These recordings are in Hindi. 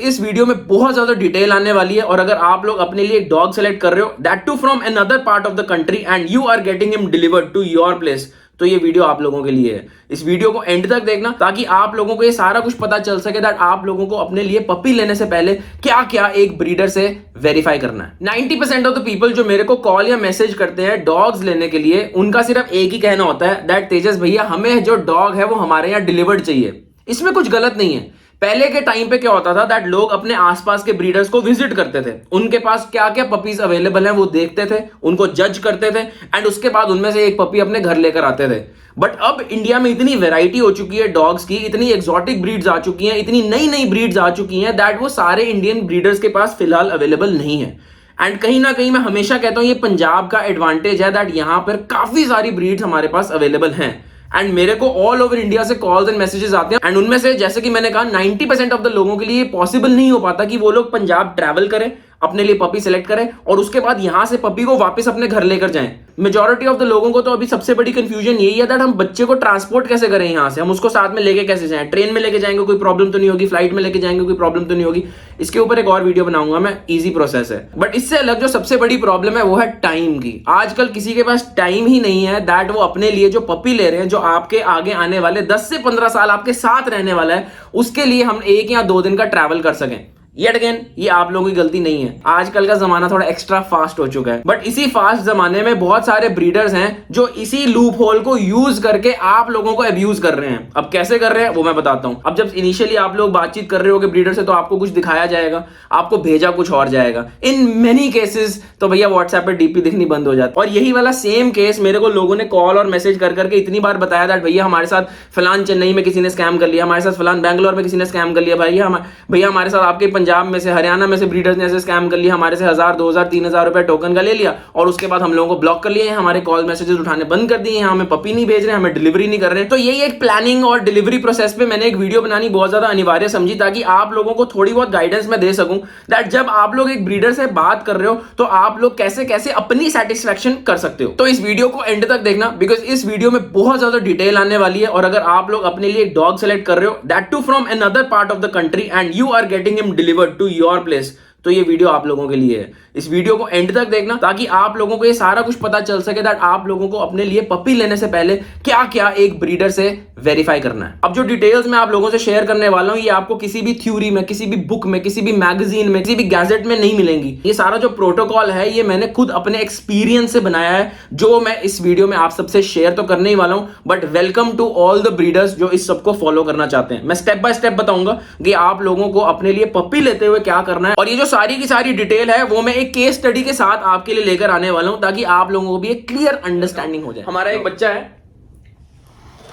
इस वीडियो में बहुत ज्यादा डिटेल आने वाली है और अगर आप लोग अपने लिए एक डॉग सेलेक्ट कर रहे हो that too from another part of the country and you are getting him delivered to your place, तो ये वीडियो आप लोगों के लिए है। इस वीडियो को एंड तक देखना ताकि आप लोगों को ये सारा कुछ पता चल सके दैट आप लोगों को अपने लिए पपी लेने से पहले क्या क्या एक ब्रीडर से वेरीफाई करना है। 90% ऑफ द पीपल जो मेरे को कॉल या मैसेज करते हैं डॉग्स लेने के लिए, उनका सिर्फ एक ही कहना होता है दैट तेजस भैया हमें जो डॉग है वो हमारे यहाँ डिलीवर्ड चाहिए। इसमें कुछ गलत नहीं है। पहले के टाइम पे क्या होता था दैट लोग अपने आसपास के ब्रीडर्स को विजिट करते थे, उनके पास क्या क्या पपीज अवेलेबल हैं वो देखते थे, उनको जज करते थे एंड उसके बाद उनमें से एक पपी अपने घर लेकर आते थे। बट अब इंडिया में इतनी वैरायटी हो चुकी है डॉग्स की, इतनी एक्सोटिक ब्रीड्स आ चुकी हैं, इतनी नई नई ब्रीड्स आ चुकी हैं दैट वो सारे इंडियन ब्रीडर्स के पास फिलहाल अवेलेबल नहीं है। एंड कहीं ना कहीं मैं हमेशा कहता हूं ये पंजाब का एडवांटेज है दैट यहां पर काफी सारी ब्रीड्स हमारे पास अवेलेबल हैं। एंड मेरे को ऑल ओवर इंडिया से कॉल्स एंड मैसेजेस आते हैं एंड उनमें से जैसे कि मैंने कहा 90% ऑफ द लोगों के लिए पॉसिबल नहीं हो पाता कि वो लोग पंजाब ट्रैवल करें, अपने लिए पपी सेलेक्ट करें और उसके बाद यहां से पपी को वापस अपने घर लेकर जाएं। मेजॉरिटी ऑफ द लोगों को तो अभी सबसे बड़ी कंफ्यूजन यही है दैट हम बच्चे को ट्रांसपोर्ट कैसे करें, यहां से हम उसको साथ में लेके कैसे जाएं, ट्रेन में लेके जाएंगे कोई प्रॉब्लम तो नहीं होगी, फ्लाइट में लेके जाएंगे कोई प्रॉब्लम तो नहीं होगी। इसके ऊपर एक और वीडियो बनाऊंगा मैं, इजी प्रोसेस है। बट इससे अलग जो सबसे बड़ी प्रॉब्लम है वो है टाइम की। आजकल किसी के पास टाइम ही नहीं है दैट वो अपने लिए जो पपी ले रहे हैं, जो आपके आगे आने वाले 10 से 15 साल आपके साथ रहने वाला है, उसके लिए हम 1 या 2 दिन का ट्रैवल कर सकें। येट अगेन ये आप लोगों की गलती नहीं है, आजकल का जमाना थोड़ा एक्स्ट्रा फास्ट हो चुका है। बट इसी फास्ट जमाने में बहुत सारे ब्रीडर्स हैं जो इसी लूप होल को यूज करके आप लोगों को अब्यूज कर रहे हैं। अब कैसे कर रहे हैं वो मैं बताता हूं। अब जब इनिशियली आप लोग बातचीत कर रहे हो ब्रीडर से तो आपको कुछ दिखाया जाएगा, आपको भेजा कुछ और जाएगा। इन मेनी केसेस तो भैया व्हाट्सएप पे डीपी दिखनी बंद हो जाती है। और यही वाला सेम केस मेरे को लोगों ने कॉल और मैसेज कर करके इतनी बार बताया दैट भैया हमारे साथ फलान चेन्नई में किसी ने स्कैम कर लिया, हमारे साथ फलान बैंगलोर में किसी ने स्कैम कर लिया, भैया हमारे साथ आपके पंजाब में से हरियाणा में से ब्रीडर्स ने ऐसे स्कैम कर लिया, हमारे से 1000 2000 3000 रुपए टोकन का ले लिया और उसके बाद हम लोगों को ब्लॉक कर लिया है, हमारे कॉल मैसेजेस उठाने बंद कर दिए हैं, हमें पपी नहीं भेज रहे, हमें डिलीवरी नहीं कर रहे। तो यही एक प्लानिंग और डिलीवरी प्रोसेस पे मैंने एक वीडियो बनानी बहुत ज्यादा अनिवार्य समझी ताकि आप लोगों को थोड़ी बहुत गाइडेंस मैं दे सकूं दैट जब आप लोग एक ब्रीडर से बात कर रहे हो तो आप लोग कैसे कैसे अपनी सेटिस्फेक्शन कर सकते हो। तो इस वीडियो को एंड तक देखना बिकॉज इस वीडियो में बहुत ज्यादा डिटेल आने वाली है और अगर आप लोग अपने लिए एक डॉग सेलेक्ट कर रहे हो that too from another part of the country and you are getting him delivered to your place, तो ये वीडियो आप लोगों के लिए है। इस वीडियो को एंड तक देखना ताकि आप लोगों को ये सारा कुछ पता चल सके दैट आप लोगों को अपने लिए पपी लेने से पहले क्या क्या एक ब्रीडर से वेरीफाई करना है। अब जो डिटेल्स मैं आप लोगों से शेयर करने वाला हूं ये आपको किसी भी थ्योरी में, किसी भी बुक में, किसी भी मैगजीन में, किसी भी गैजेट में नहीं मिलेंगी। ये सारा जो प्रोटोकॉल है ये मैंने खुद अपने एक्सपीरियंस से बनाया है, जो मैं इस वीडियो में आप सबसे शेयर तो करने ही वाला हूं। But welcome to all the breeders जो इस सबको फॉलो करना चाहते हैं। मैं स्टेप बाय स्टेप बताऊंगा कि आप लोगों को अपने लिए पपी लेते हुए क्या करना है और ये जो सारी की सारी डिटेल है वो मैं एक केस स्टडी के साथ आपके लिए लेकर आने वाला हूं ताकि आप लोगों को भी एक क्लियर अंडरस्टैंडिंग हो जाए। हमारा एक बच्चा है,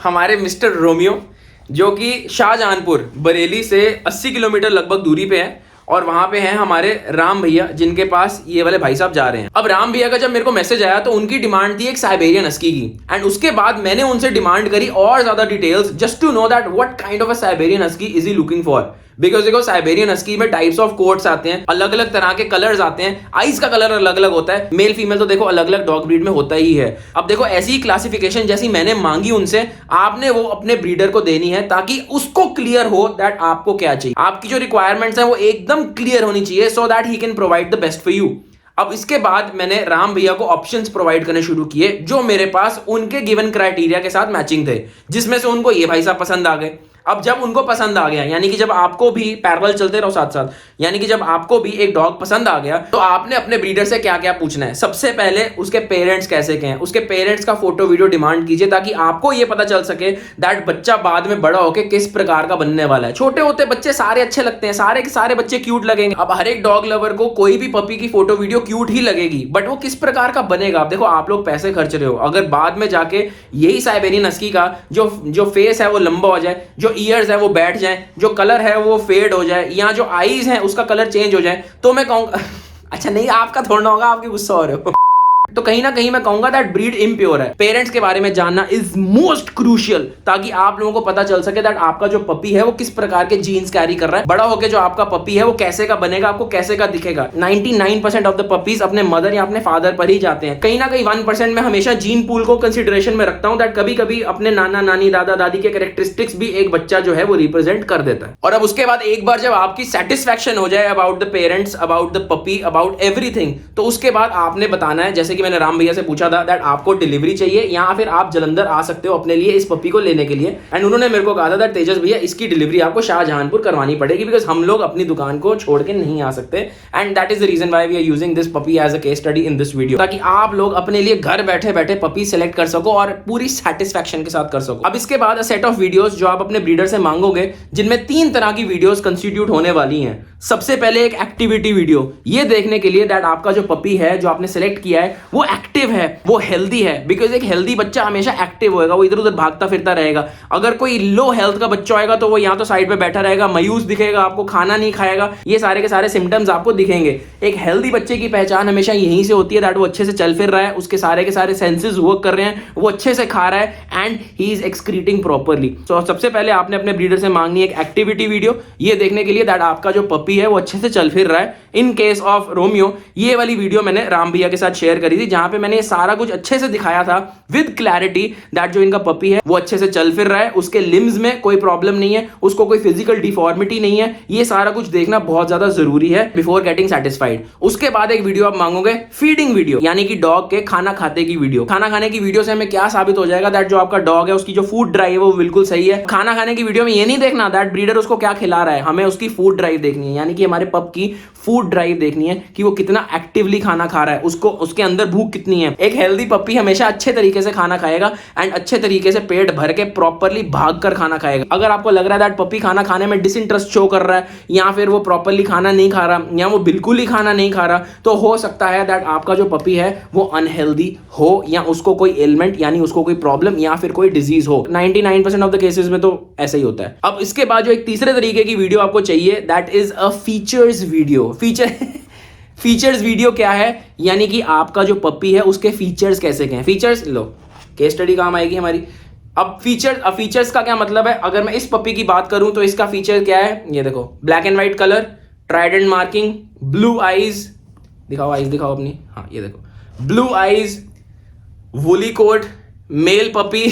हमारे मिस्टर रोमियो, जो कि शाहजहानपुर बरेली से 80 किलोमीटर लगभग दूरी पे है और वहां पे हैं हमारे राम भैया जिनके पास ये वाले भाई साहब जा रहे हैं। अब राम भैया का जब मेरे को मैसेज आया तो उनकी डिमांड थी एक साइबेरियन हस्की की एंड उसके बाद मैंने उनसे डिमांड करी और ज्यादा details just to know that what kind of a Siberian husky is he looking for. Because देखो साइबेरियन हस्की में टाइप्स ऑफ कोट्स आते हैं, अलग अलग तरह के कलर्स आते हैं, आईज का कलर अलग अलग होता है, मेल फीमेल तो देखो अलग अलग डॉग ब्रीड में होता ही है। अब देखो ऐसी क्लासिफिकेशन जैसी मैंने मांगी उनसे, आपने वो अपने ब्रीडर को देनी है ताकि उसको क्लियर हो दैट आपको क्या चाहिए, आपकी जो रिक्वायरमेंट्स हैं वो एकदम क्लियर होनी चाहिए so that he can provide the best for you. अब इसके बाद मैंने राम भैया को ऑप्शंस प्रोवाइड करने शुरू किए जो मेरे पास उनके गिवन क्राइटेरिया के साथ मैचिंग थे, जिसमें से उनको ये भाई साहब पसंद आ गए। अब जब उनको पसंद आ गया, यानी कि जब आपको भी पैरेलल चलते रहो साथ साथ, यानी कि जब आपको भी एक डॉग पसंद आ गया तो आपने अपने ब्रीडर से क्या क्या पूछना है। सबसे पहले उसके पेरेंट्स कैसे के हैं, उसके पेरेंट्स का फोटो वीडियो डिमांड कीजिए ताकि आपको ये पता चल सके दैट बच्चा बाद में बड़ा होकर किस प्रकार का बनने वाला है। छोटे होते बच्चे सारे अच्छे लगते हैं, सारे के सारे बच्चे क्यूट लगेंगे। अब हर एक डॉग लवर को कोई भी पपी की फोटो वीडियो क्यूट ही लगेगी, बट वो किस प्रकार का बनेगा। आप देखो, आप लोग पैसे खर्च रहे हो, अगर बाद में जाके यही साइबेरियन हस्की का जो फेस है वो लंबा हो जाए, जो ईयर्स है वो बैठ जाए, जो कलर है वो फेड हो जाए, या जो आईज है उसका कलर चेंज हो जाए, तो मैं कहूंगा अच्छा नहीं, आपका थोड़ा होगा, आपके गुस्सा हो रहे हो। तो कहीं ना कहीं मैं कहूंगा दैट ब्रीड इम्प्योर है। पेरेंट्स के बारे में जानना इज मोस्ट क्रूशियल, ताकि आप लोगों को पता चल सके दैट आपका जो पपी है वो किस प्रकार के जीन्स कैरी कर रहा है, बड़ा होकर जो आपका पपी है वो कैसे का बनेगा, आपको कैसे का दिखेगा। 99% ऑफ द पपीज अपने मदर या अपने फादर पर ही जाते हैं। कहीं ना कहीं 1% में हमेशा जीन पूल को कंसिडरेशन में रखता हूं दैट कभी कभी अपने नाना नानी दादा दादी के कैरेक्टरिस्टिक्स भी एक बच्चा जो है वो रिप्रेजेंट कर देता है। और अब उसके बाद एक बार जब आपकी सेटिस्फैक्शन हो जाए about the parents, about the puppy, about everything, तो उसके बाद आपने बताना है, जैसे कि मैंने राम भैया से पूछा था दैट आपको डिलीवरी चाहिए या फिर आप जलंधर आ सकते हो अपने लिए इस पपी को लेने के लिए। एंड उन्होंने मेरे को कहा था दैट तेजस भैया इसकी डिलीवरी आपको शाहजहांपुर करवानी पड़ेगी बिकॉज हम लोग अपनी दुकान को छोड़ के नहीं आ सकते। And that is the reason why we are using this puppy as a case study in this video, ताकि आप लोग अपने लिए घर बैठे बैठे पपी सेलेक्ट कर सको और पूरी सेटिस्फैक्शन के साथ कर सको। अब इसके बाद सेट ऑफ वीडियोस जो आप अपने ब्रीडर से मांगोगे, जिनमें 3 तरह की वीडियोस कंस्टिट्यूट होने वाली हैं। सबसे पहले एक एक्टिविटी वीडियो, ये देखने के लिए दैट आपका जो पपी है जो आपने सेलेक्ट किया है वो एक्टिव है, वो हेल्दी है, बिकॉज एक हेल्दी बच्चा हमेशा एक्टिव होएगा, वो इधर उधर भागता फिरता रहेगा। अगर कोई लो हेल्थ का बच्चा होएगा तो वो यहाँ तो साइड पे बैठा रहेगा, मायूस दिखेगा, आपको खाना नहीं खाएगा, ये सारे के सारे सिम्टम्स आपको दिखेंगे। एक हेल्दी बच्चे की पहचान हमेशा यहीं से होती है दैट वो अच्छे से चल फिर रहा है, उसके सारे के सारे सेंसेस वर्क कर रहे हैं, वो अच्छे से खा रहा है and he is excreting properly. So सबसे पहले आपने अपने ब्रीडर से मांगनी है एक एक्टिविटी वीडियो, ये देखने के लिए दैट आपका जो पपी है वो अच्छे से चल फिर रहा है। इन केस ऑफ रोमियो ये वाली वीडियो मैंने राम भैया के साथ शेयर करी थी, जहां पे मैंने ये सारा कुछ अच्छे से दिखाया था विद क्लैरिटी दैट जो इनका पपी है वो अच्छे से चल फिर रहा है, उसके लिम्स में कोई प्रॉब्लम नहीं है, उसको कोई फिजिकल डिफॉर्मिटी नहीं है। ये सारा कुछ देखना बहुत ज्यादा जरूरी है बिफोर गेटिंग सेटिस्फाइड। उसके बाद एक वीडियो आप मांगोगे फीडिंग वीडियो, यानी कि डॉग के खाना खाते की वीडियो। खाना खाने की वीडियो से हमें क्या साबित हो जाएगा दैट जो आपका डॉग है उसकी जो फूड ड्राइव है वो बिल्कुल सही है। खाना खाने की वीडियो में ये नहीं देखना दैट ब्रीडर उसको क्या खिला रहा है, हमें उसकी फूड ड्राइव देखनी है, यानी कि हमारे पप की फूड ड्राइव देखनी है कि वो कितना एक्टिवली खाना खा रहा है, उसको उसके अंदर भूख कितनी है। एक हेल्दी पपी हमेशा अच्छे तरीके से खाना खाएगा एंड अच्छे तरीके से पेट भर के प्रॉपर्ली भाग कर खाना खाएगा। अगर आपको लग रहा है दैट पपी खाना खाने में डिसइंटरेस्ट शो कर रहा है या फिर वो प्रॉपर्ली खाना नहीं खा रहा या वो बिल्कुल ही खाना नहीं खा रहा, तो हो सकता है दैट आपका जो पपी है वो अनहेल्दी हो या उसको कोई एलिमेंट यानी उसको कोई प्रॉब्लम या फिर कोई डिजीज हो। 99% ऑफ द केसेस में तो ऐसा ही होता है। अब इसके बाद जो एक तीसरे तरीके की वीडियो आपको चाहिए that is a features video. Features video क्या है, यानी कि आपका जो पपी है उसके फीचर्स कैसे क्या हैं। फीचर्स लो केस स्टडी काम आएगी हमारी। अब फीचर्स का क्या मतलब है, अगर मैं इस पपी की बात करूं तो इसका फीचर क्या है, ये देखो black and white colour, trident marking, blue eyes, दिखाओ आईज दिखाओ अपनी, हाँ ये देखो blue eyes, woolly coat, male puppy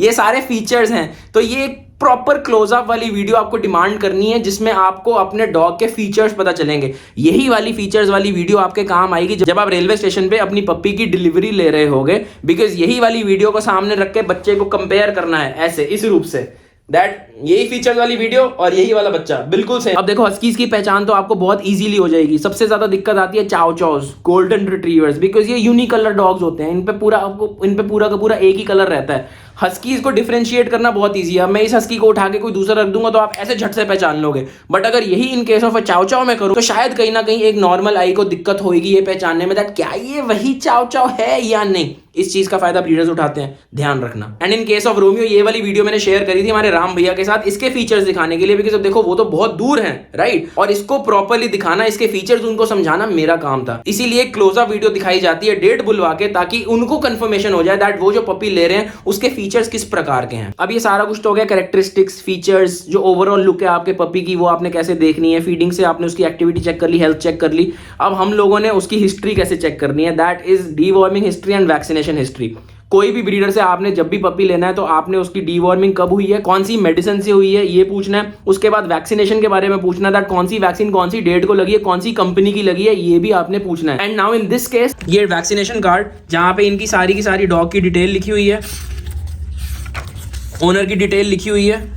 ये सारे फीचर्स हैं। तो ये प्रॉपर क्लोजअप वाली वीडियो आपको डिमांड करनी है जिसमें आपको अपने डॉग के फीचर्स पता चलेंगे। यही वाली फीचर्स वाली वीडियो आपके काम आएगी जब आप रेलवे स्टेशन पे अपनी पप्पी की डिलीवरी ले रहे होगे, बिकॉज यही वाली वीडियो को सामने रख के बच्चे को कंपेयर करना है ऐसे इस रूप से दैट यही फीचर्स वाली वीडियो और यही वाला बच्चा बिल्कुल सेम। अब देखो हस्कीज की पहचान तो आपको बहुत इजीली हो जाएगी। सबसे ज्यादा दिक्कत आती है चाव चाव्स, गोल्डन रिट्रीवर्स, बिकॉज ये यूनिक कलर डॉग्स होते हैं, इन पे पूरा का पूरा एक ही कलर रहता है। हस्कीज को डिफरेंशिएट करना बहुत ईजी है। मैं इस हस्की को उठा के कोई दूसरा रख दूंगा तो आप ऐसे झट से पहचान लोगे, बट अगर यही इन केस ऑफ चाव चाव में करूं तो शायद कहीं ना कहीं एक नॉर्मल आई को दिक्कत होगी ये पहचानने में दैट क्या ये वही चाव चाव है या नहीं। इस चीज का फायदा ब्रीडर्स उठाते हैं, ध्यान रखना। And in case of Romeo ये वाली वीडियो मैंने शेयर करी थी हमारे राम भैया के साथ इसके फीचर्स दिखाने के लिए, बिकॉज अब देखो वो तो बहुत दूर हैं राइट, और इसको प्रॉपर्ली दिखाना, इसके फीचर्स उनको समझाना मेरा काम था। इसीलिए क्लोजअप वीडियो दिखाई जाती है डेट बुलवा के, ताकि उनको कंफर्मेशन हो जाए दैट वो जो पपी ले रहे हैं उसके फीचर्स किस प्रकार के हैं। अब ये सारा कुछ तो हो गया कैरेक्टरिस्टिक्स, फीचर्स, जो ओवरऑल लुक है आपके पपी की वो आपने कैसे देखनी है। फीडिंग से आपने उसकी एक्टिविटी चेक कर ली, हेल्थ चेक कर ली। अब हम लोगों ने उसकी हिस्ट्री कैसे चेक करनी है, that is deworming history and vaccination history. कोई भी ब्रीडर से आपने जब भी पपी लेना है तो आपने उसकी डीवॉर्मिंग कब हुई है, कौन सी मेडिसिन से हुई है ये पूछना है। उसके बाद वैक्सीनेशन के बारे में पूछना है दैट कौन सी वैक्सीन कौन सी डेट को लगी है, कौन सी कंपनी की लगी है, ये भी आपने पूछना है। And now in this case ये वैक्सीनेशन कार्ड जहां पे इनकी सारी की सारी डॉग की डिटेल लिखी हुई है, ओनर की डिटेल लिखी हुई है,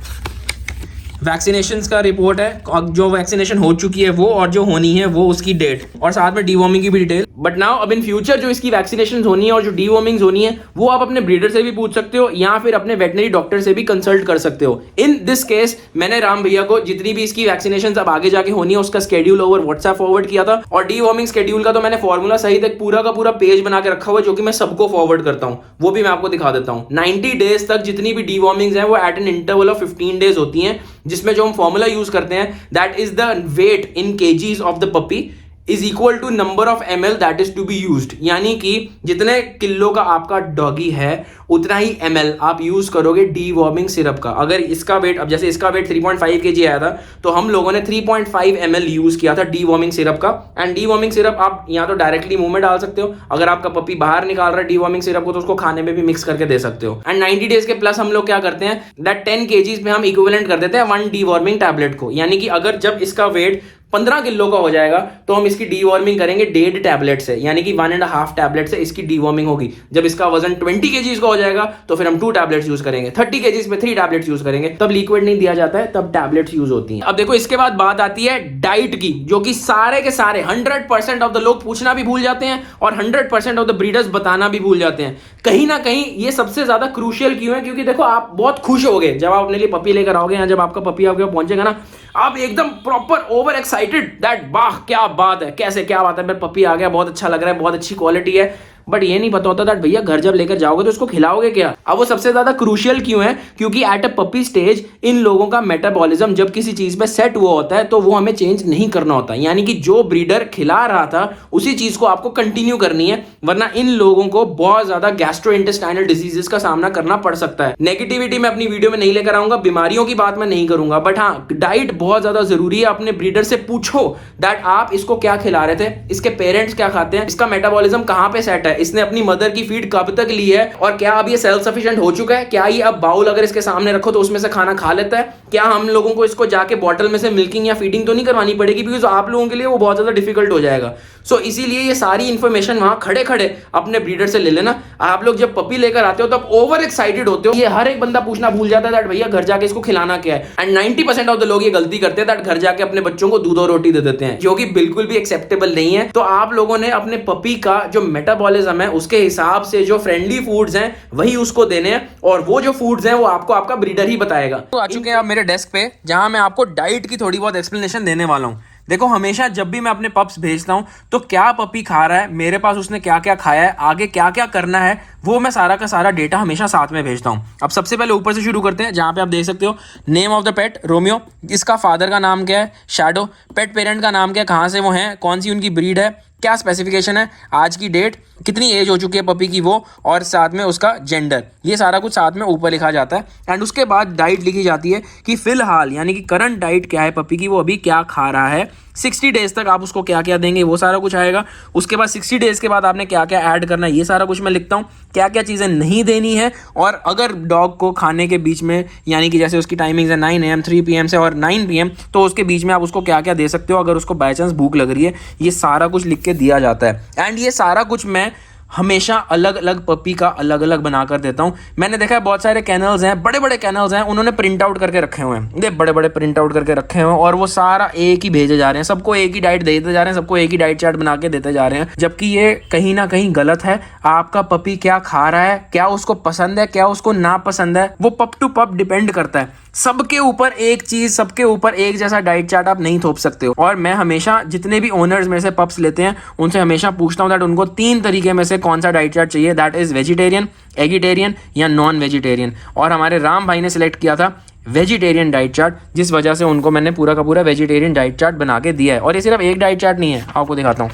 वैक्सीनेशन का रिपोर्ट है, जो वैक्सीनेशन हो चुकी है वो और जो होनी है वो उसकी डेट, और साथ में डीवॉर्मिंग की भी डिटेल। बट नाउ अब इन फ्यूचर जो इसकी वैक्सीनेशन होनी है और जो डीवॉर्मिंग होनी है वो आप अपने ब्रीडर से भी पूछ सकते हो या फिर अपने वेटनरी डॉक्टर से भी कंसल्ट कर सकते हो। इन दिस केस मैंने राम भैया को जितनी भी इसकी वैक्सीनेशन अब आगे जाके होनी है उसका स्केड्यूल ओवर व्हाट्सएप फॉरवर्ड किया था, और डीवॉर्मिंग स्केड्यूल का तो मैंने फॉर्मूला सहित एक पूरा का पूरा पेज बना के रखा हुआ है जो कि मैं सबको फॉरवर्ड करता हूँ, वो भी मैं आपको दिखा देता हूँ। 90 डेज तक जितनी भी डीवॉर्मिंग्स हैं वो at an interval of 15 days होती हैं, जिसमें जो हम फॉर्मूला यूज करते हैं that is the weight in kgs of the puppy is equal to number of ml that is to be used, यानी कि जितने किलो का आपका डॉगी है उतना ही ml आप यूज करोगे डीवॉर्मिंग सिरप का। अगर इसका वेट, अब जैसे इसका वेट 3.5 kg आया था, तो हम लोगों ने 3.5 ml यूज किया था डीवॉर्मिंग सिरप का। एंड डीवॉर्मिंग सिरप आप या तो डायरेक्टली मुंह में डाल सकते हो, अगर आपका पपी बाहर निकाल रहा है डीवॉर्मिंग सिरप को तो उसको खाने में भी मिक्स करके दे सकते हो। एंड 90 डेज के प्लस हम लोग क्या करते हैं, दैट 10 kgs में हम इक्विवेलेंट कर देते हैं 1 डीवॉर्मिंग टैबलेट को, यानी कि अगर जब इसका वेट 15 किलो का हो जाएगा तो हम इसकी डीवॉर्मिंग करेंगे 1.5 टैबलेट से, यानी कि 1.5 टैबलेट से इसकी डीवॉर्मिंग होगी। जब इसका वजन 20 kgs का हो जाएगा तो फिर हम 2 टैबलेट्स यूज करेंगे, 30 kgs पे 3 टैबलेट्स यूज करेंगे। तब लिक्विड नहीं दिया जाता है, तब टैबलेट्स यूज होती हैं। अब देखो इसके बाद बात आती है डाइट की, जो कि सारे के सारे 100% ऑफ द लोग पूछना भी भूल जाते हैं और 100% ऑफ द ब्रीडर्स बताना भी भूल जाते हैं। कहीं ना कहीं ये सबसे ज्यादा क्रूशियल क्यों है, क्योंकि देखो आप बहुत खुश होगे जब आप अपने लिए पपी लेकर आओगे, या जब आपका पपी आपके पहुंचेगा ना, आप एकदम प्रॉपर ओवर एक्साइटेड दैट वाह क्या बात है, कैसे क्या बात है, मेरा पपी आ गया, बहुत अच्छा लग रहा है, बहुत अच्छी क्वालिटी है। बट ये नहीं पता होता दैट भैया घर जब लेकर जाओगे तो उसको खिलाओगे क्या। अब वो सबसे ज्यादा क्रूशियल क्यों है, क्योंकि एट अ पपी स्टेज इन लोगों का मेटाबॉलिज्म जब किसी चीज पे सेट हुआ होता है तो वो हमें चेंज नहीं करना होता, यानी कि जो ब्रीडर खिला रहा था उसी चीज को आपको कंटिन्यू करनी है, वरना इन लोगों को बहुत ज्यादा गैस्ट्रोइंटेस्टाइनल डिजीजेस का सामना करना पड़ सकता है। नेगेटिविटी मैं अपनी वीडियो में नहीं लेकर आऊंगा, बीमारियों की बात मैं नहीं करूंगा, बट हाँ डाइट बहुत ज्यादा जरूरी है। अपने ब्रीडर से पूछो दैट आप इसको क्या खिला रहे थे, इसके पेरेंट्स क्या खाते हैं, इसका मेटाबॉलिज्म कहां पे सेट है, इसने अपनी मदर की फीड कब तक ली है, और क्या अब ये सेल्फ सफिशिएंट हो चुका है, क्या ये अब बाउल अगर इसके सामने रखो तो उसमें से खाना खा लेता है, क्या हम लोगों को इसको जाके बॉटल में से मिल्किंग या फीडिंग तो नहीं करवानी पड़ेगी, बिकॉज आप लोगों के लिए वो बहुत ज्यादा डिफिकल्ट हो जाएगा। सो इसीलिए ये सारी इंफॉर्मेशन वहां खड़े खड़े अपने ब्रीडर से ले लेना। आप लोग जब पपी लेकर आते हो तब ओवर एक्साइटेड होते हो, ये हर एक बंदा पूछना भूल जाता है दैट भैया घर जाके इसको खिलाना क्या है। एंड 90% ऑफ द लोग ये गलती करते हैं दैट घर जाके अपने बच्चों को दूध और रोटी दे देते हैं, जो कि बिल्कुल भी एक्सेप्टेबल नहीं है। तो आप लोगों ने अपने पपी का जो मेटाबॉलिज्म है उसके हिसाब से जो फ्रेंडली फूड्स हैं वही उसको देने हैं, और वो जो फूड्स हैं वो आपको आपका ब्रीडर ही बताएगा। तो आ चुके हैं आप मेरे डेस्क पे, जहां मैं आपको डाइट की थोड़ी बहुत एक्सप्लेनेशन देने वाला हूं। देखो हमेशा जब भी मैं अपने पप्स भेजता हूं तो क्या पपी खा रहा है, मेरे पास उसने क्या क्या खाया है, आगे क्या क्या करना है, वो मैं सारा का सारा डेटा हमेशा साथ में भेजता हूं। अब सबसे पहले ऊपर से शुरू करते हैं, जहां पे आप देख सकते हो name of the pet Romeo, इसका फादर का नाम क्या है शैडो, पेट पेरेंट का नाम क्या है, कहां से वो हैं, कौन सी उनकी ब्रीड है, क्या स्पेसिफिकेशन है, आज की डेट, कितनी एज हो चुकी है पपी की वो, और साथ में उसका जेंडर, ये सारा कुछ साथ में ऊपर लिखा जाता है। एंड उसके बाद डाइट लिखी जाती है कि फिलहाल यानी कि करंट डाइट क्या है पपी की, वो अभी क्या खा रहा है, 60 डेज तक आप उसको क्या क्या देंगे वो सारा कुछ आएगा। उसके बाद 60 डेज के बाद आपने क्या क्या ऐड करना है ये सारा कुछ मैं लिखता हूँ, क्या क्या चीज़ें नहीं देनी है। और अगर डॉग को खाने के बीच में, यानी कि जैसे उसकी टाइमिंग्स है 9 AM 3 PM से और 9 PM, तो उसके बीच में आप उसको क्या क्या दे सकते हो अगर उसको बाय चांस भूख लग रही है, ये सारा कुछ लिख के दिया जाता है। एंड ये सारा कुछ मैं हमेशा अलग अलग पपी का अलग अलग बनाकर देता हूं। मैंने देखा है बहुत सारे कैनल्स हैं, बड़े बड़े कैनल्स हैं, उन्होंने प्रिंट आउट करके रखे हुए हैं, ये बड़े बड़े प्रिंट आउट करके रखे हुए हैं, और वो सारा एक ही भेजे जा रहे हैं, सबको एक ही डाइट देते जा रहे हैं, सबको एक ही डाइट चार्ट बना के देते जा रहे हैं, जबकि ये कहीं ना कहीं गलत है। आपका पपी क्या खा रहा है, क्या उसको पसंद है, क्या उसको ना पसंद है, वो पप टू पप डिपेंड करता है। सबके ऊपर एक चीज, सबके ऊपर एक जैसा डाइट चार्ट आप नहीं थोप सकते हो। और मैं हमेशा जितने भी ओनर्स में से पप्स लेते हैं उनसे हमेशा पूछता हूँ दैट उनको 3 तरीके में से कौन सा डाइट चार्ट चाहिए, दैट इज वेजिटेरियन, एगिटेरियन या नॉन वेजिटेरियन। और हमारे राम भाई ने सिलेक्ट किया था वेजिटेरियन डाइट चार्ट, जिस वजह से उनको मैंने पूरा का पूरा वेजिटेरियन डाइट चार्ट बना के दिया है। और ये सिर्फ एक डाइट चार्ट नहीं है, आपको दिखाता हूँ।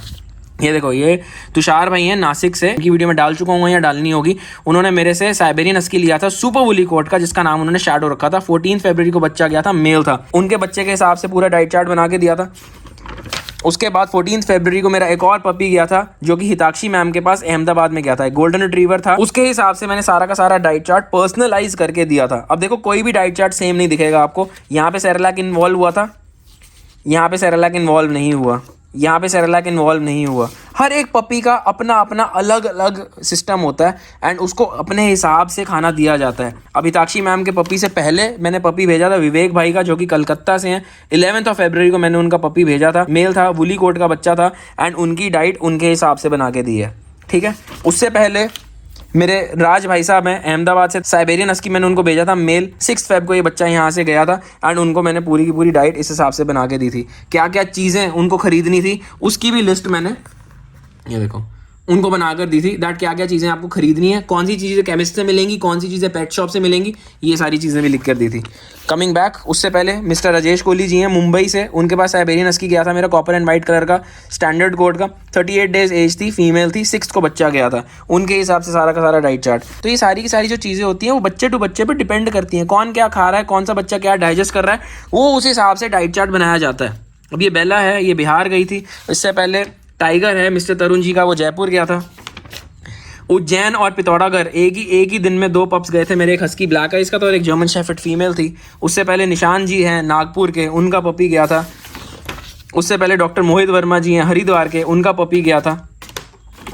ये देखो, ये तुषार भाई हैं नासिक से, इनकी वीडियो में डाल चुका हूँ या डालनी होगी। उन्होंने मेरे से साइबेरियन हस्की लिया था सुपर वुली कोट का, जिसका नाम उन्होंने शैडो रखा था। 14 फरवरी को बच्चा गया था, मेल था। उनके बच्चे के हिसाब से पूरा डाइट चार्ट बना के दिया था। उसके बाद 14 फरवरी को मेरा एक और पपी गया था जो कि हिताक्षी मैम के पास अहमदाबाद में गया था, एक गोल्डन रिट्रीवर था। उसके हिसाब से मैंने सारा का सारा डाइट चार्ट पर्सनलाइज करके दिया था। अब देखो कोई भी डाइट चार्ट सेम नहीं दिखेगा आपको। यहाँ पे सेरेलैक इन्वॉल्व हुआ था, यहाँ पे सेरेलैक इन्वॉल्व नहीं हुआ, यहाँ पे सेरेलैक इन्वॉल्व नहीं हुआ। हर एक पपी का अपना अपना अलग अलग सिस्टम होता है एंड उसको अपने हिसाब से खाना दिया जाता है। अब हिताक्षी मैम के पपी से पहले मैंने पपी भेजा था विवेक भाई का, जो कि कलकत्ता से हैं। 11 फरवरी को मैंने उनका पपी भेजा था, मेल था, वुली कोट का बच्चा था एंड उनकी डाइट उनके हिसाब से बना के दी है, ठीक है। उससे पहले मेरे राज भाई साहब हैं अहमदाबाद से, साइबेरियन हस्की मैंने उनको भेजा था मेल। 6 फेब को ये बच्चा यहाँ से गया था एंड उनको मैंने पूरी की पूरी डाइट इस हिसाब से बना के दी थी। क्या क्या चीज़ें उनको ख़रीदनी थी उसकी भी लिस्ट मैंने, ये देखो, उनको बनाकर दी थी दैट क्या क्या चीज़ें आपको खरीदनी है, कौन सी चीज़ें केमिस्ट से मिलेंगी, कौन सी चीज़ें पेट शॉप से मिलेंगी, ये सारी चीज़ें भी लिख कर दी थी। कमिंग बैक, उससे पहले मिस्टर राजेश कोहली जी हैं मुंबई से, उनके पास साइबेरियन हस्की गया था मेरा, कॉपर एंड वाइट कलर का, स्टैंडर्ड कोड का, 38 डेज एज थी, फीमेल थी, 6 को बच्चा गया था, उनके हिसाब से सारा का सारा डाइट चार्ट। तो ये सारी की सारी जो चीज़ें होती हैं वो बच्चे टू बच्चे पर डिपेंड करती हैं, कौन क्या खा रहा है, कौन सा बच्चा क्या डाइजेस्ट कर रहा है, वो उस हिसाब से डाइट चार्ट बनाया जाता है। अब ये बेला है, ये बिहार गई थी। इससे पहले टाइगर है मिस्टर तरुण जी का, वो जयपुर गया था। उज्जैन और पिथौरागढ़ एक ही दिन में 2 पप्स गए थे मेरे, एक हस्की ब्लैक आइज का था और एक जर्मन शेफर्ड फीमेल थी। उससे पहले निशान जी हैं नागपुर के, उनका पपी गया था। उससे पहले डॉक्टर मोहित वर्मा जी हैं हरिद्वार के, उनका पपी गया था।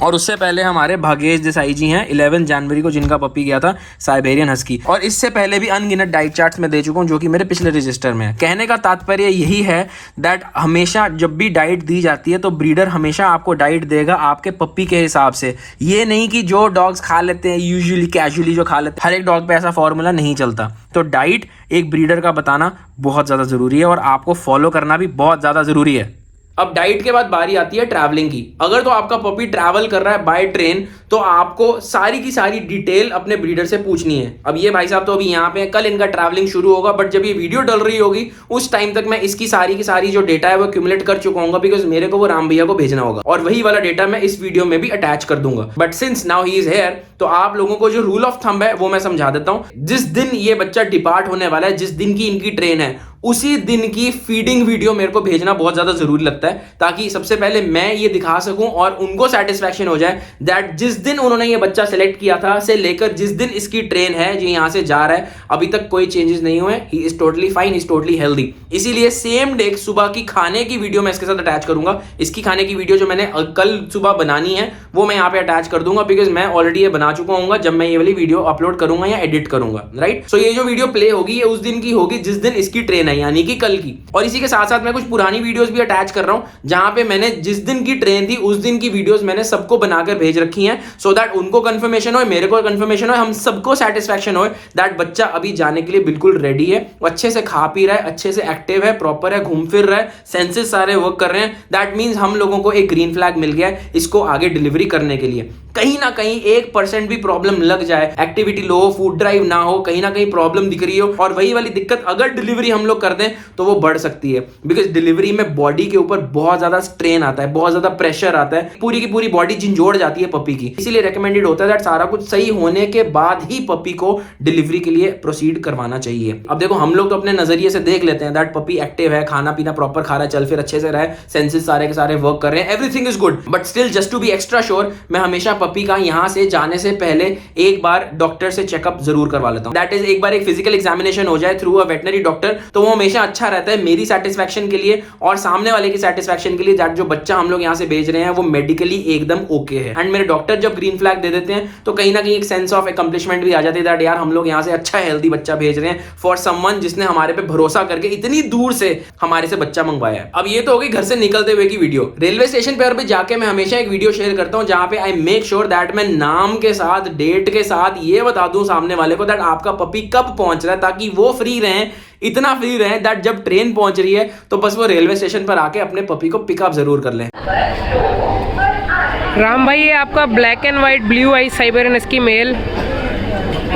और उससे पहले हमारे भागेश देसाई जी हैं 11 जनवरी को, जिनका पपी गया था साइबेरियन हस्की। और इससे पहले भी अनगिनत डाइट चार्ट्स में दे चुका हूँ जो कि मेरे पिछले रजिस्टर में है। कहने का तात्पर्य यही है दैट हमेशा जब भी डाइट दी जाती है तो ब्रीडर हमेशा आपको डाइट देगा आपके पप्पी के हिसाब से। ये नहीं कि जो डॉग्स खा लेते हैं यूजुअली कैजुअली जो खा लेते हैं, हर एक डॉग पे ऐसा फॉर्मूला नहीं चलता। तो डाइट एक ब्रीडर का बताना बहुत ज़्यादा ज़रूरी है और आपको फॉलो करना भी बहुत ज़्यादा ज़रूरी है। अब डाइट के बाद बारी आती है ट्रैवलिंग की। अगर तो आपका पपी ट्रैवल कर रहा है बाय ट्रेन तो आपको सारी की सारी डिटेल अपने ब्रीडर से पूछनी है। अब ये भाई साहब तो अभी यहाँ पे कल इनका ट्रैवलिंग शुरू होगा, बट जब ये वीडियो डल रही होगी उस टाइम तक मैं इसकी सारी की सारी जो डेटा है वो एक्यूमुलेट कर चुका हूँ, बिकॉज मेरे को वो राम भैया को भेजना होगा और वही वाला डेटा मैं इस वीडियो में भी अटैच कर दूंगा। But since now he is here तो आप लोगों को जो रूल ऑफ थंब है वो मैं समझा देता हूँ। जिस दिन ये बच्चा डिपार्ट होने वाला है, जिस दिन की इनकी ट्रेन है, उसी दिन की फीडिंग वीडियो मेरे को भेजना बहुत ज्यादा जरूरी लगता है, ताकि सबसे पहले मैं ये दिखा सकूं और उनको सेटिस्फैक्शन हो जाए दैट जिस दिन उन्होंने ये बच्चा सेलेक्ट किया था से लेकर जिस दिन इसकी ट्रेन है जो यहां से जा रहा है अभी तक कोई चेंजेस नहीं हुए। He is totally fine, he is totally healthy. इसीलिए सेम डे सुबह की खाने की वीडियो मैं इसके साथ अटैच करूंगा। इसकी खाने की वीडियो जो मैंने कल सुबह बनानी है वो मैं यहाँ पे अटैच कर दूंगा, बिकॉज मैं ऑलरेडी ये बना चुका हूँ जब मैं ये वाली वीडियो अपलोड करूंगा या एडिट करूंगा, राइट। सो ये जो वीडियो प्ले होगी ये उस दिन की होगी जिस दिन इसकी ट्रेन है, यानी कि कल की। और इसी के साथ साथ मैं कुछ पुरानी वीडियोस भी अटैच कर रहा हूं जहां पे मैंने जिस दिन की ट्रेन थी उस दिन की वीडियोस मैंने सबको बनाकर भेज रखी हैं, सो दैट उनको कंफर्मेशन हो, मेरे को कंफर्मेशन हो, हम सबको सेटिस्फैक्शन हो दैट बच्चा अभी जाने के लिए बिल्कुल रेडी है, वो अच्छे से खा पी रहा है, अच्छे से एक्टिव है, प्रॉपर है, घूम फिर रहा है, सेंसेस सारे वर्क कर रहे हैं। दैट मीन्स हम लोगों को एक ग्रीन फ्लैग मिल गया है इसको आगे डिलीवरी करने के लिए। कहीं ना कहीं 1% भी प्रॉब्लम लग जाए, एक्टिविटी लो हो, फूड ड्राइव ना हो, कहीं ना कहीं प्रॉब्लम दिख रही हो और वही वाली दिक्कत अगर डिलीवरी हम लोग कर दें तो वो बढ़ सकती है, बिकॉज डिलीवरी में बॉडी के ऊपर बहुत ज्यादा स्ट्रेन आता है, बहुत ज्यादा प्रेशर आता है, पूरी की पूरी बॉडी झिंझोड़ जाती है पपी की। इसीलिए रेकमेंडेड होता है दैट सारा कुछ सही होने के बाद ही पपी को डिलीवरी के लिए प्रोसीड करवाना चाहिए। अब देखो हम लोग तो अपने नजरिए से देख लेते हैं दैट पपी एक्टिव है, खाना पीना प्रॉपर खा रहा है, चल फिर अच्छे से रहा है, सेंसेस सारे के सारे वर्क कर रहे हैं, everything is good, but still just to be extra sure मैं हमेशा पपी का यहां से जाने से पहले एक बार डॉक्टर से चेकअप जरूर करवा लेता हूं। दैट इज एक बार एक फिजिकल एग्जामिनेशन हो जाए थ्रू अ वेटनरी डॉक्टर तो वो हमेशा अच्छा रहता है मेरी सेटिस्फैक्शन के लिए और सामने वाले की सेटिस्फैक्शन के लिए दैट जो बच्चा हम लोग यहां से भेज रहे हैं वो मेडिकली एकदम ओके है। एंड मेरे डॉक्टर जब ग्रीन फ्लैग दे देते हैं तो कहीं ना कहीं एक सेंस ऑफ अकम्प्लिशमेंट भी आ जाती है दैट यार हम लोग यहां से अच्छा हेल्दी बच्चा भेज रहे हैं फॉर समवन जिसने हमारे पे भरोसा करके इतनी दूर से हमारे से बच्चा मंगवाया है। अब ये तो होगी घर से निकलते हुए की वीडियो। रेलवे स्टेशन पर भी जाके मैं हमेशा एक वीडियो शेयर करता हूं जहां पे आई मेक श्योर दैट मैं नाम के साथ डेट के साथ ये बता दूं सामने वाले को दैट आपका पपी कब पहुंच रहा है, ताकि वो फ्री रहें, इतना फ्री रहें दैट जब ट्रेन पहुंच रही है तो बस वो रेलवे स्टेशन पर आके अपने पपी को पिकअप जरूर कर लें। राम भाई ये आपका black and white blue eye Siberian husky male,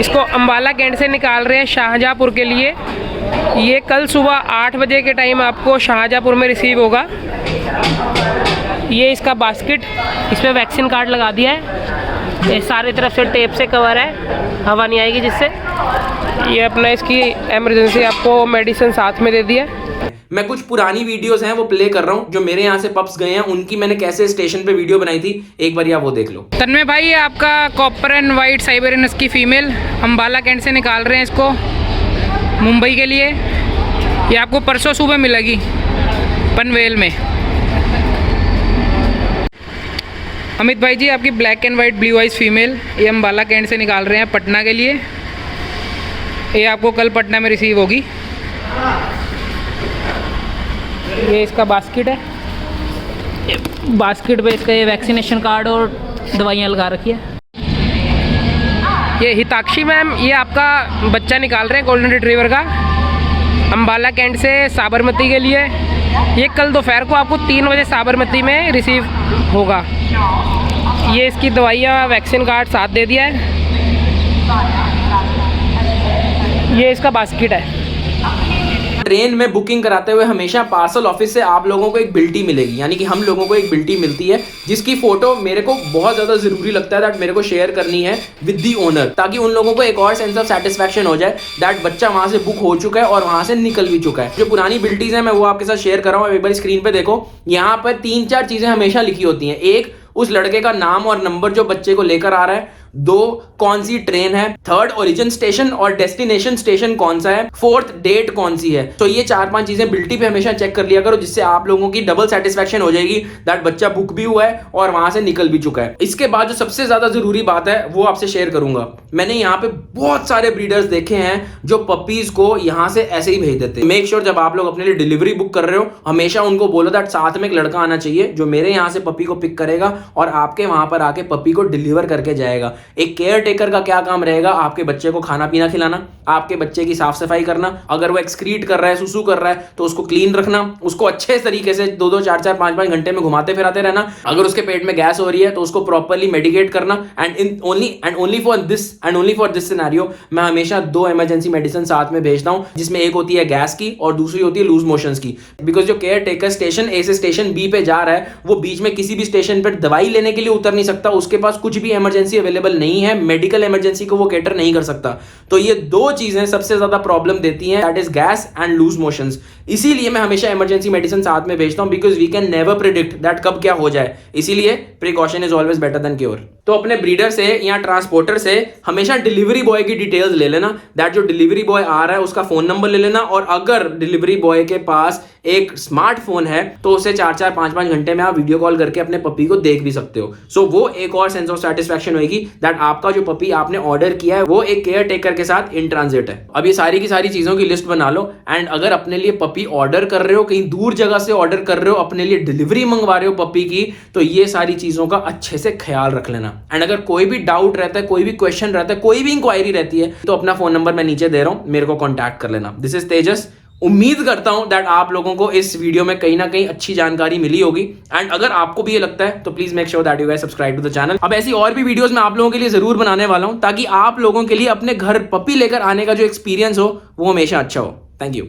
इसको अंबाला कैंट से निकाल रहे हैं शाहजहाँपुर के लिए। ये कल सुबह 8 बजे के टाइम आपको शाहजहाँपुर में रिसीव होगा। ये इसका बास्केट, इस पर वैक्सीन कार्ड लगा दिया है, ये सारी तरफ से टेप से कवर है, हवा नहीं आएगी जिससे। ये अपना इसकी इमरजेंसी आपको मेडिसिन साथ में दे दिया है। मैं कुछ पुरानी वीडियोस हैं वो प्ले कर रहा हूं जो मेरे यहाँ से पप्स गए हैं, उनकी मैंने कैसे स्टेशन पे वीडियो बनाई थी, एक बार आप वो देख लो। तन्मय भाई ये आपका copper and white Siberian husky female Ambala Cantt से निकाल रहे हैं इसको मुंबई के लिए। ये आपको परसों सुबह मिलेगी पनवेल में। अमित भाई जी आपकी black and white blue eyes female, ये अंबाला कैंट से निकाल रहे हैं पटना के लिए। ये आपको कल पटना में रिसीव होगी। ये इसका बास्केट है, बास्केट पे इसका ये वैक्सीनेशन कार्ड और दवाइयाँ लगा रखी है। ये हिताक्षी मैम ये आपका बच्चा निकाल रहे हैं गोल्डन रिट्रीवर का अंबाला कैंट से साबरमती के लिए। ये कल दोपहर को आपको 3 बजे साबरमती में रिसीव होगा। ये इसकी दवाइयाँ वैक्सीन कार्ड साथ दे दिया है। ये इसका बास्केट है। ट्रेन में बुकिंग कराते हुए हमेशा पार्सल ऑफिस से आप लोगों को एक बिल्टी मिलेगी, यानी कि हम लोगों को एक बिल्टी मिलती है जिसकी फोटो मेरे को बहुत ज्यादा जरूरी लगता है दैट मेरे को शेयर करनी है विद दी ओनर, ताकि उन लोगों को एक और सेंस ऑफ सेटिस्फैक्शन हो जाए दैट बच्चा वहां से बुक हो चुका है और वहां से निकल भी चुका है। जो पुरानी बिल्टीज है मैं वो आपके साथ शेयर कर रहा हूँ। एक बार स्क्रीन पे देखो, यहाँ पर 3-4 चीजें हमेशा लिखी होती हैं। एक, उस लड़के का नाम और नंबर जो बच्चे को लेकर आ रहा है। 2, कौन सी ट्रेन है। 3, ओरिजिन स्टेशन और डेस्टिनेशन स्टेशन कौन सा है। 4, डेट कौन सी है। तो ये 4-5 चीजें बिल्टी पे हमेशा चेक कर लिया करो, जिससे आप लोगों की डबल सेटिस्फैक्शन हो जाएगी दैट बच्चा बुक भी हुआ है और वहां से निकल भी चुका है। इसके बाद जो सबसे ज्यादा जरूरी बात है वो आपसे शेयर करूंगा। मैंने यहाँ पे बहुत सारे ब्रीडर्स देखे हैं जो पपीज को यहाँ से ऐसे ही भेज देते हैं। मेक श्योर जब आप लोग अपने लिए डिलीवरी बुक कर रहे हो, हमेशा उनको बोलो दैट साथ में एक लड़का आना चाहिए जो मेरे यहाँ से पपी को पिक करेगा और आपके वहां पर आके पपी को डिलीवर करके जाएगा। एक केयर टेकर का क्या काम रहेगा, आपके बच्चे को खाना पीना खिलाना, आपके बच्चे की साफ सफाई करना, अगर वो एक्सक्रीट कर रहा है, सुसु कर रहा है तो उसको क्लीन रखना, उसको अच्छे तरीके से 2-2, 4-4, 5-5 घंटे में घुमाते फिराते रहना। अगर उसके पेट में गैस हो रही है तो उसको प्रॉपर्ली मेडिकेट करना। And only for this scenario मैं हमेशा 2 इमरजेंसी मेडिसिन साथ में भेजता हूं, जिसमें एक होती है गैस की और दूसरी होती है लूज मोशंस की। बिकॉज जो केयर टेकर स्टेशन ए से स्टेशन बी पे जा रहा है वो बीच में किसी भी स्टेशन पर दवाई लेने के लिए उतर नहीं सकता, उसके पास कुछ भी इमरजेंसी अवेलेबल नहीं है, मेडिकल इमरजेंसी को वो कैटर नहीं कर सकता। तो ये 2 चीजें सबसे ज्यादा प्रॉब्लम देती हैं, that is gas and loose motions. इसीलिए मैं हमेशा इमरजेंसी मेडिसिन साथ में भेजता हूं, because we can never predict that कब क्या हो जाए। इसीलिए precaution is always better than cure. तो अपने ब्रीडर से या ट्रांसपोर्टर से हमेशा डिलीवरी बॉय की डिटेल्स ले लेना, दैट जो डिलीवरी बॉय आ रहा है उसका फोन नंबर ले लेना, और अगर डिलीवरी बॉय के पास एक स्मार्टफोन है तो उसे 4-4, 5-5 घंटे में आप वीडियो कॉल करके अपने पपी को देख भी सकते हो। सो वो एक और सेंस ऑफ सेटिस्फैक्शन होगी दैट आपका जो पपी आपने ऑर्डर किया है वो एक केयर टेकर के साथ इन ट्रांजिट है। अब ये सारी की सारी चीजों की लिस्ट बना लो। एंड अगर अपने लिए पपी ऑर्डर कर रहे हो, कहीं दूर जगह से ऑर्डर कर रहे हो, अपने लिए डिलीवरी मंगवा रहे हो पपी की, तो ये सारी चीजों का अच्छे से ख्याल रख लेना। एंड अगर कोई भी डाउट रहता है, कोई भी क्वेश्चन रहता है, कोई भी इंक्वायरी रहती है, तो अपना फोन नंबर मैं नीचे दे रहा हूं, मेरे को कॉन्टैक्ट कर लेना। दिस इज तेजस। उम्मीद करता हूं दैट आप लोगों को इस वीडियो में कहीं ना कहीं अच्छी जानकारी मिली होगी। एंड अगर आपको भी ये लगता है तो please make sure that you guys subscribe to the channel. अब ऐसी और भी वीडियोस मैं आप लोगों के लिए जरूर बनाने वाला हूं, ताकि आप लोगों के लिए अपने घर पपी लेकर आने का जो एक्सपीरियंस हो वो हमेशा अच्छा हो। Thank you.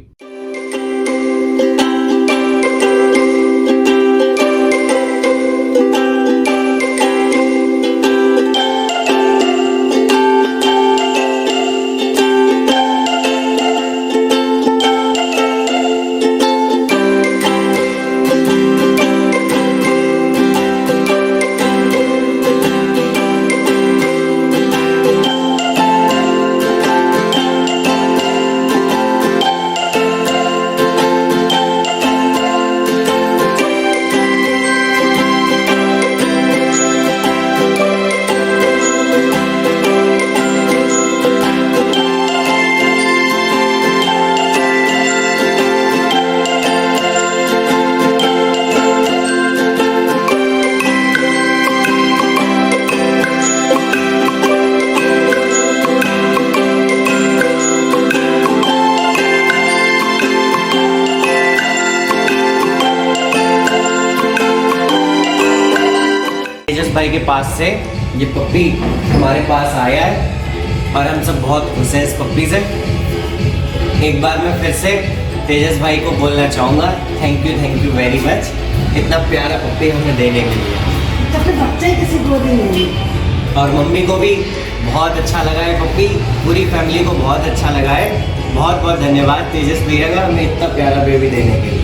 तेजस भाई के पास से ये पप्पी हमारे पास आया है और हम सब बहुत खुश हैं इस पप्पी से। एक बार मैं फिर से तेजस भाई को बोलना चाहूँगा थैंक यू वेरी मच, इतना प्यारा पप्पी हमें देने के लिए। तो फिर बच्चे किसी गोदी में, और मम्मी को भी बहुत अच्छा लगा है पप्पी, पूरी फैमिली को बहुत अच्छा लगा है। बहुत बहुत धन्यवाद तेजस भैया का हमें इतना प्यारा बेबी देने के लिए।